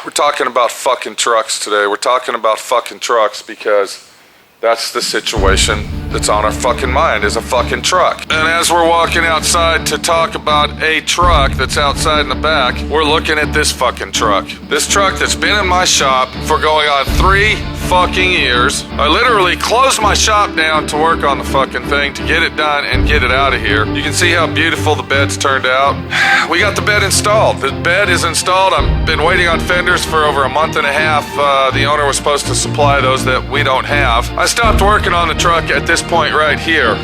We're talking about fucking trucks today. We're talking about fucking trucks because that's the situation that's on our fucking mind, is a fucking truck. And as we're walking outside to talk about a truck that's outside in the back, we're looking at this fucking truck. This truck that's been in my shop for going on 3 fucking years. I literally closed my shop down to work on the fucking thing, to get it done and get it out of here. You can see how beautiful the bed's turned out. We got the bed installed. The bed is installed. I've been waiting on fenders for over a month and a half. The owner was supposed to supply those that we don't have. I stopped working on the truck at this point right here.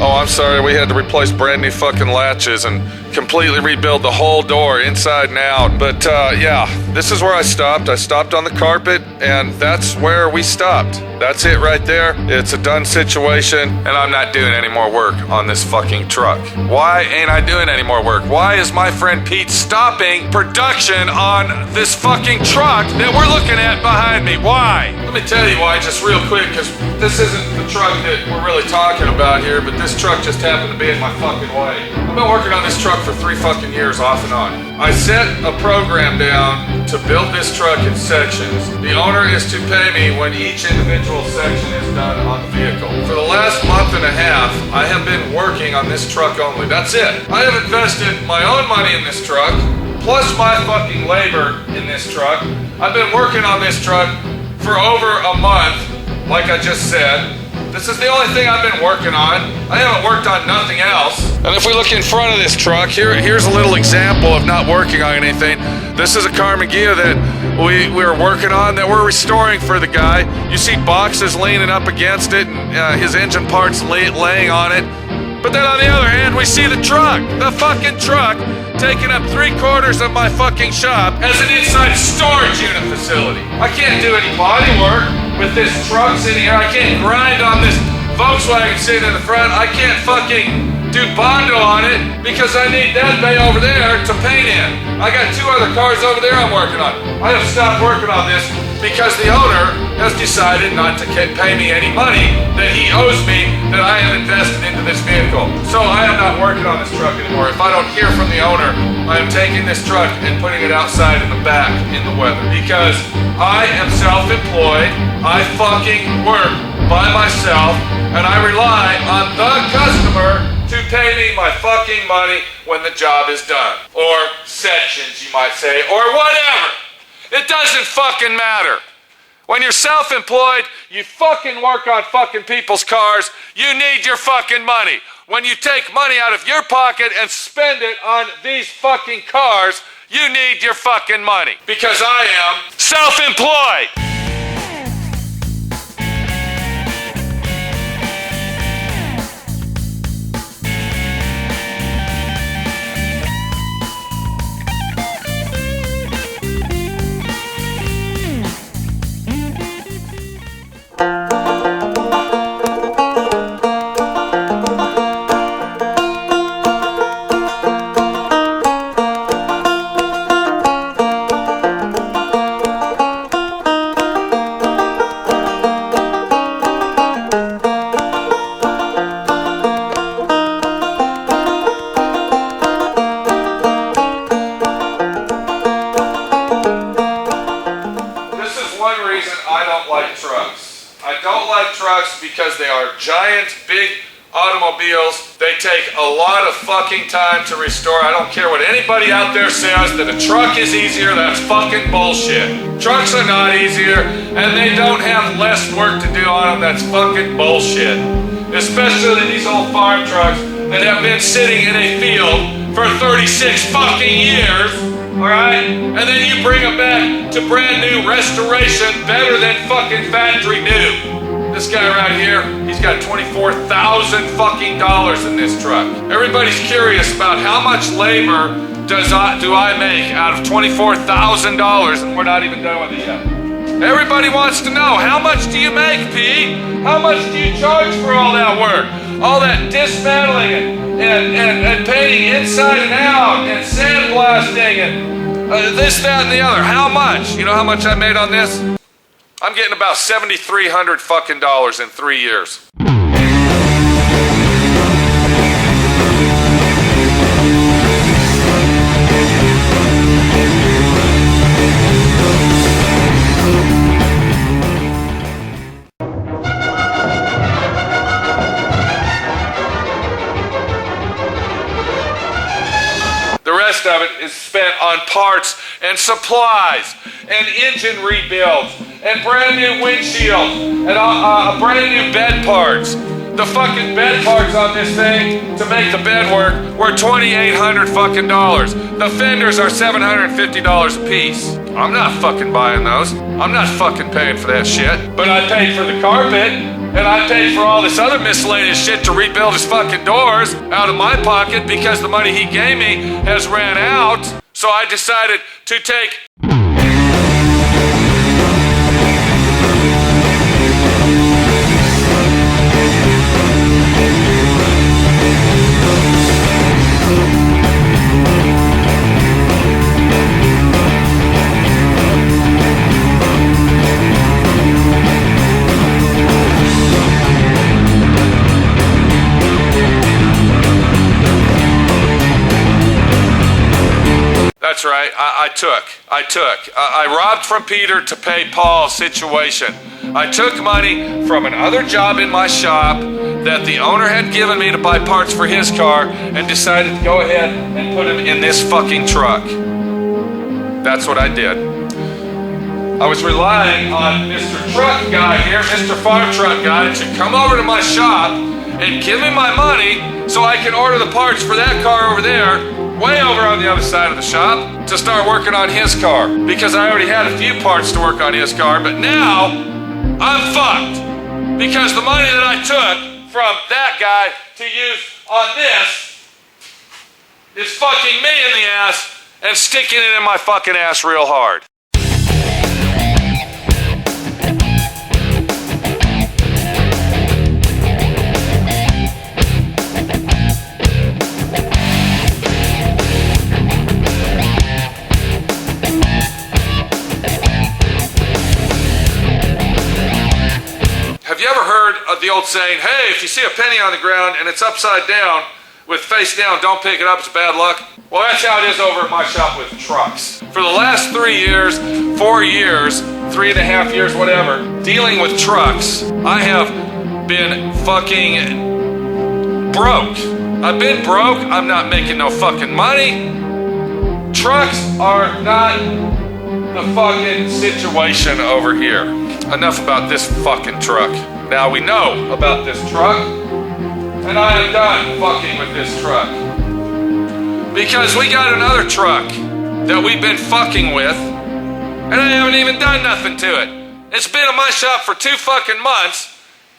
Oh, I'm sorry, we had to replace brand new fucking latches and completely rebuild the whole door inside and out. But yeah, this is where I stopped. I stopped on the carpet, and that's where we stopped. That's it right there. It's a done situation, and I'm not doing any more work on this fucking truck. Why ain't I doing any more work? Why is my friend Pete stopping production on this fucking truck that we're looking at behind me? Why? Let me tell you why just real quick, because this isn't the truck that we're really talking about here, but this truck just happened to be in my fucking way. I've been working on this truck for 3 fucking years off and on. I set a program down to build this truck in sections. The owner is to pay me when each individual section is done on the vehicle. For the last month and a half, I have been working on this truck only. That's it. I have invested my own money in this truck, plus my fucking labor in this truck. I've been working on this truck for over a month, like I just said. This is the only thing I've been working on. I haven't worked on nothing else. And if we look in front of this truck, here's a little example of not working on anything. This is a Carmageddon that we're working on, that we're restoring for the guy. You see boxes leaning up against it, and his engine parts laying on it. But then on the other hand, we see the truck, the fucking truck, taking up 3/4 of my fucking shop as an inside storage unit facility. I can't do any body work with this truck sitting here. I can't grind on this Volkswagen sitting in the front. I can't fucking do Bondo on it because I need that bay over there to paint in. I got 2 other cars over there I'm working on. I have stopped working on this because the owner has decided not to pay me any money that he owes me that I have invested into this vehicle. So I am not working on this truck anymore. If I don't hear from the owner, I am taking this truck and putting it outside in the back in the weather because I am self-employed. I fucking work by myself, and I rely on the customer to pay me my fucking money when the job is done. Or sections, you might say, or whatever. It doesn't fucking matter. When you're self-employed, you fucking work on fucking people's cars, you need your fucking money. When you take money out of your pocket and spend it on these fucking cars, you need your fucking money. Because I am self-employed. Because they are giant, big automobiles. They take a lot of fucking time to restore. I don't care what anybody out there says that a truck is easier. That's fucking bullshit. Trucks are not easier, and they don't have less work to do on them. That's fucking bullshit. Especially these old farm trucks that have been sitting in a field for 36 fucking years. Alright? And then you bring them back to brand new restoration, better than fucking factory new. This guy right here, he's got $24,000 fucking dollars in this truck. Everybody's curious about how much labor do I make out of $24,000, and we're not even done with it yet. Everybody wants to know, how much do you make, Pete? How much do you charge for all that work? All that dismantling and painting inside and out and sandblasting and this, that, and the other. How much? You know how much I made on this? I'm getting about $7,300 fucking dollars in 3 years. is spent on parts and supplies and engine rebuilds and brand new windshields and brand new bed parts. The fucking bed parts on this thing to make the bed work were $2,800 fucking dollars. The fenders are $750 a piece. I'm not fucking buying those. I'm not fucking paying for that shit. But I paid for the carpet, and I paid for all this other miscellaneous shit to rebuild his fucking doors out of my pocket because the money he gave me has ran out. So I decided to take That's right, I robbed from Peter to pay Paul's situation. I took money from another job in my shop that the owner had given me to buy parts for his car and decided to go ahead and put him in this fucking truck. That's what I did. I was relying on Mr. Truck Guy here, Mr. Farm Truck Guy, to come over to my shop and give me my money so I can order the parts for that car over there, way over on the other side of the shop, to start working on his car. Because I already had a few parts to work on his car, but now I'm fucked. Because the money that I took from that guy to use on this is fucking me in the ass and sticking it in my fucking ass real hard. Have you ever heard of the old saying, hey, if you see a penny on the ground and it's upside down with face down, don't pick it up, it's bad luck? Well, that's how it is over at my shop with trucks. For the last 3 years, 4 years, 3.5 years, whatever, dealing with trucks, I have been fucking broke. I've been broke, I'm not making no fucking money. Trucks are not the fucking situation over here. Enough about this fucking truck. Now we know about this truck, and I am done fucking with this truck. Because we got another truck that we've been fucking with, and I haven't even done nothing to it. It's been in my shop for 2 fucking months,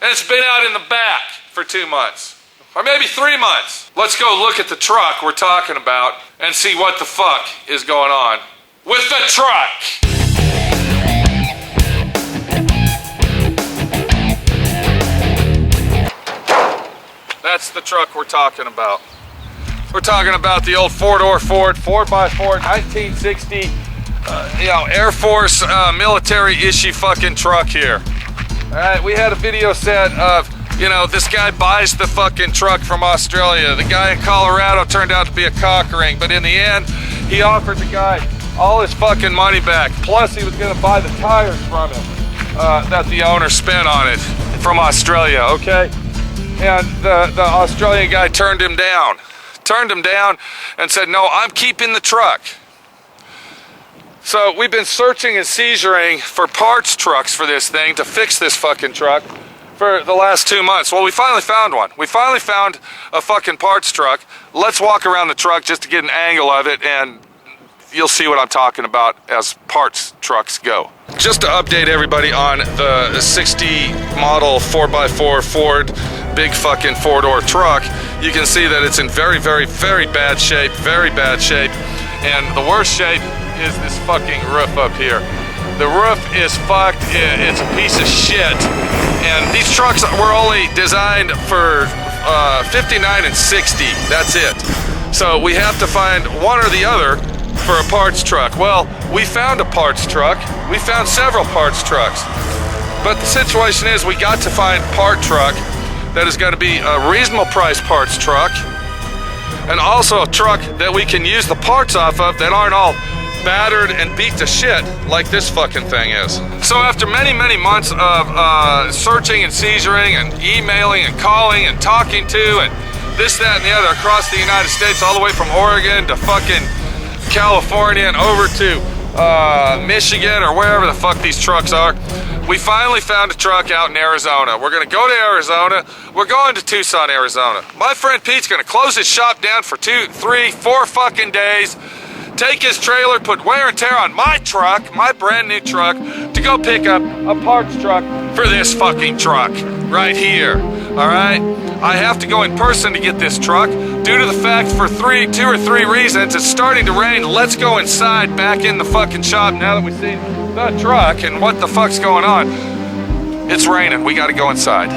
and it's been out in the back for 2 months. Or maybe 3 months. Let's go look at the truck we're talking about and see what the fuck is going on with the truck. That's the truck we're talking about. We're talking about the old four-door Ford 4x4 1960 Air Force military issue fucking truck here. Alright, we had a video set of, this guy buys the fucking truck from Australia. The guy in Colorado turned out to be a cock ring, but in the end, he offered the guy all his fucking money back. Plus, he was gonna buy the tires from him that the owner spent on it from Australia, okay? And the Australian guy turned him down and said, no, I'm keeping the truck. So we've been searching and seizuring for parts trucks for this thing to fix this fucking truck for the last 2 months. Well, we finally found one. We finally found a fucking parts truck. Let's walk around the truck just to get an angle of it, and you'll see what I'm talking about as parts trucks go. Just to update everybody on the 60 model 4x4 Ford big fucking 4-door truck, you can see that it's in very, very, very bad shape, and the worst shape is this fucking roof up here. The roof is fucked, it's a piece of shit, and these trucks were only designed for 59 and 60, that's it. So we have to find one or the other for a parts truck. Well, we found a parts truck. We found several parts trucks. But the situation is we got to find part truck that is going to be a reasonable price parts truck, and also a truck that we can use the parts off of that aren't all battered and beat to shit like this fucking thing is. So after many, many months of searching and seizuring and emailing and calling and talking to and this, that, and the other across the United States, all the way from Oregon to fucking California and over to Michigan or wherever the fuck these trucks are. We finally found a truck out in Arizona. We're gonna go to Arizona. We're going to Tucson, Arizona. My friend Pete's gonna close his shop down for 2, 3, 4 fucking days, take his trailer, put wear and tear on my truck, my brand new truck, to go pick up a parts truck for this fucking truck right here, all right? I have to go in person to get this truck due to the fact for 2 or 3 reasons. It's starting to rain. Let's go inside back in the fucking shop now that we've seen the truck and what the fuck's going on. It's raining. We got to go inside.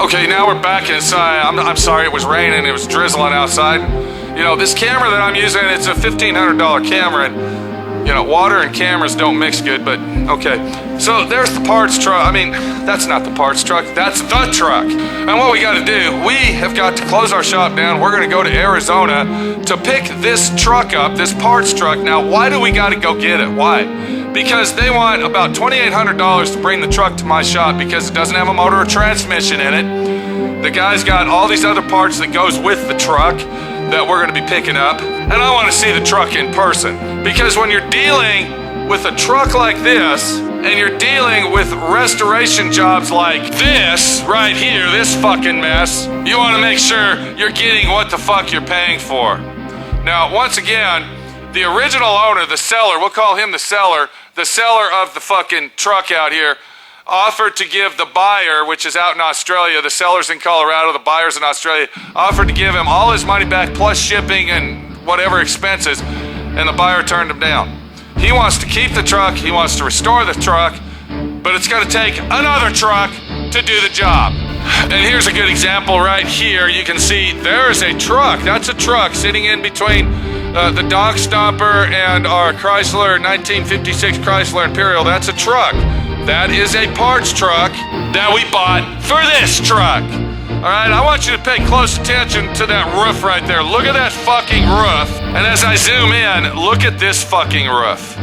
Okay, now we're back inside. I'm sorry it was raining. It was drizzling outside. You know, this camera that I'm using, it's a $1,500 camera, and, you know, water and cameras don't mix good, but okay. So there's the parts truck. I mean, that's not the parts truck. That's the truck. And what we got to do, we have got to close our shop down. We're going to go to Arizona to pick this truck up, this parts truck. Now, why do we got to go get it? Why? Because they want about $2,800 to bring the truck to my shop because it doesn't have a motor or transmission in it. The guy's got all these other parts that goes with the truck that we're going to be picking up, and I want to see the truck in person, because when you're dealing with a truck like this and you're dealing with restoration jobs like this right here, this fucking mess, you want to make sure you're getting what the fuck you're paying for. Now, once again, the original owner, the seller, we'll call him the seller of the fucking truck out here, offered to give the buyer, which is out in Australia, the seller's in Colorado, the buyer's in Australia, offered to give him all his money back plus shipping and whatever expenses, and the buyer turned him down. He wants to keep the truck, he wants to restore the truck, but it's going to take another truck to do the job. And here's a good example right here. You can see there's a truck. That's a truck sitting in between the dock stopper and our Chrysler 1956 Chrysler Imperial. That's a truck. That is a parts truck that we bought for this truck. All right, I want you to pay close attention to that roof right there. Look at that fucking roof. And as I zoom in, look at this fucking roof.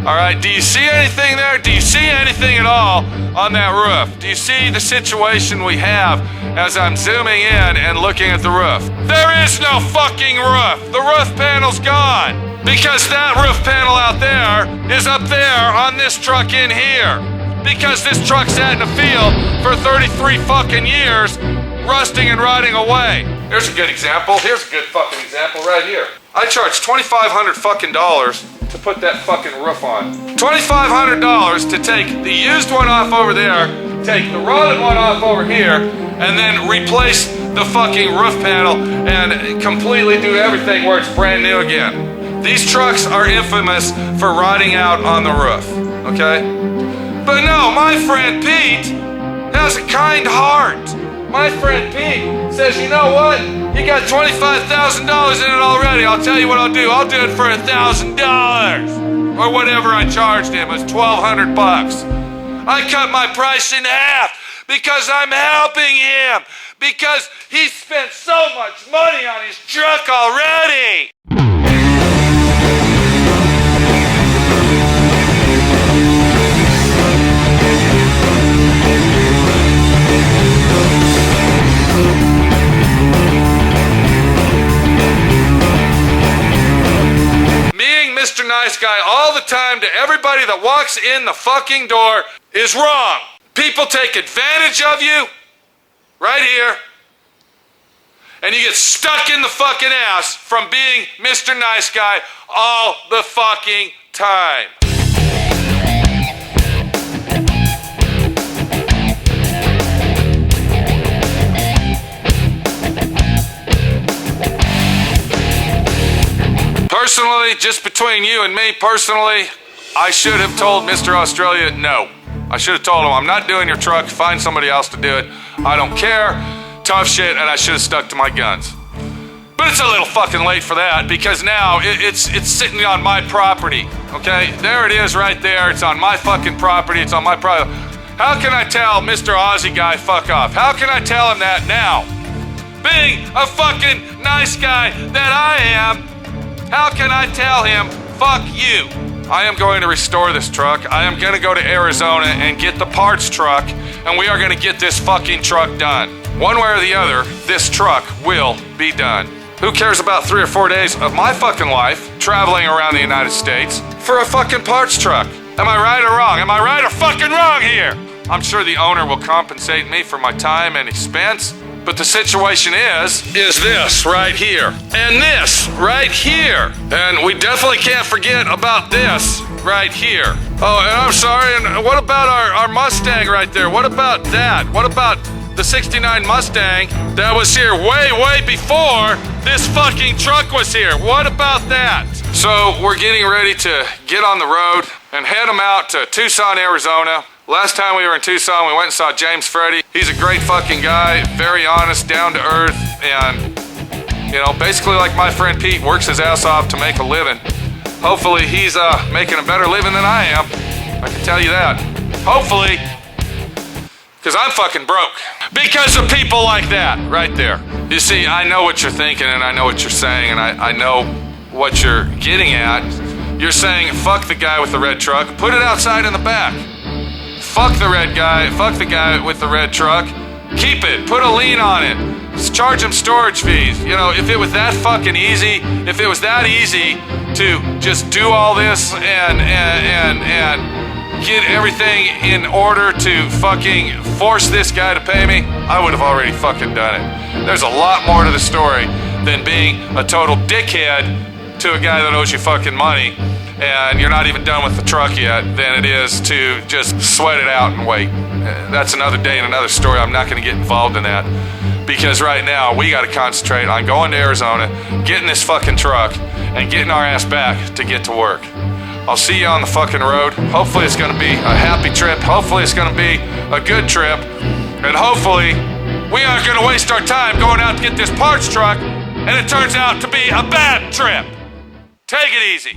All right, do you see anything there? Do you see anything at all on that roof? Do you see the situation we have as I'm zooming in and looking at the roof? There is no fucking roof. The roof panel's gone because that roof panel out there is up there on this truck in here. Because this truck sat in the field for 33 fucking years, rusting and rotting away. Here's a good example. Here's a good fucking example right here. I charged $2,500 fucking dollars to put that fucking roof on. $2,500 to take the used one off over there, take the rotted one off over here, and then replace the fucking roof panel and completely do everything where it's brand new again. These trucks are infamous for rotting out on the roof, okay? But no, my friend Pete has a kind heart. My friend Pete says, you know what? You got $25,000 in it already. I'll tell you what I'll do. I'll do it for $1,000. Or whatever I charged him. It was $1,200 bucks. I cut my price in half because I'm helping him. Because he spent so much money on his truck already. Mr. Nice Guy all the time to everybody that walks in the fucking door is wrong. People take advantage of you right here, and you get stuck in the fucking ass from being Mr. Nice Guy all the fucking time. Personally, just between you and me, personally, I should have told Mr. Australia no. I should have told him, I'm not doing your truck, find somebody else to do it. I don't care, tough shit, and I should have stuck to my guns. But it's a little fucking late for that, because now it's sitting on my property, okay? There it is right there, it's on my fucking property, it's on my property. How can I tell Mr. Aussie Guy fuck off? How can I tell him that now? Being a fucking nice guy that I am, how can I tell him, fuck you? I am going to restore this truck. I am going to go to Arizona and get the parts truck, and we are going to get this fucking truck done. One way or the other, this truck will be done. Who cares about 3 or 4 days of my fucking life? traveling around the United States for a fucking parts truck. Am I right or wrong? Am I right or fucking wrong here? I'm sure the owner will compensate me for my time and expense, but the situation is this right here, and this right here. And we definitely can't forget about this right here. Oh, and I'm sorry, and what about our Mustang right there? What about that? What about the 69 Mustang that was here way before this fucking truck was here? What about that? So we're getting ready to get on the road and head them out to Tucson, Arizona. Last time we were in Tucson, we went and saw James Freddy. He's a great fucking guy, very honest, down to earth, and, you know, basically like my friend Pete, works his ass off to make a living. Hopefully he's making a better living than I am. I can tell you that. Hopefully, because I'm fucking broke. Because of people like that, right there. You see, I know what you're thinking, and I know what you're saying, and I know what you're getting at. You're saying, fuck the guy with the red truck, put it outside in the back. Fuck the red guy, fuck the guy with the red truck. Keep it, put a lien on it. Charge him storage fees. You know, if it was that fucking easy, if it was that easy to just do all this and get everything in order to fucking force this guy to pay me, I would have already fucking done it. There's a lot more to the story than being a total dickhead to a guy that owes you fucking money and you're not even done with the truck yet than it is to just sweat it out and wait. That's another day and another story. I'm not going to get involved in that because right now we got to concentrate on going to Arizona, getting this fucking truck, and getting our ass back to get to work. I'll see you on the fucking road. Hopefully it's going to be a happy trip. Hopefully it's going to be a good trip. And hopefully we aren't going to waste our time going out to get this parts truck and it turns out to be a bad trip. Take it easy.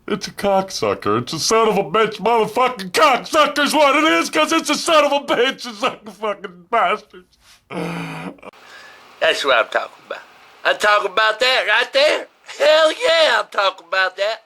It's a cocksucker. It's a son of a bitch motherfucking cocksucker's what it is, cause it's a son of a bitch. It's like a fucking bastard. That's what I'm talking about. I'm talking about that right there. Hell yeah, I'm talking about that.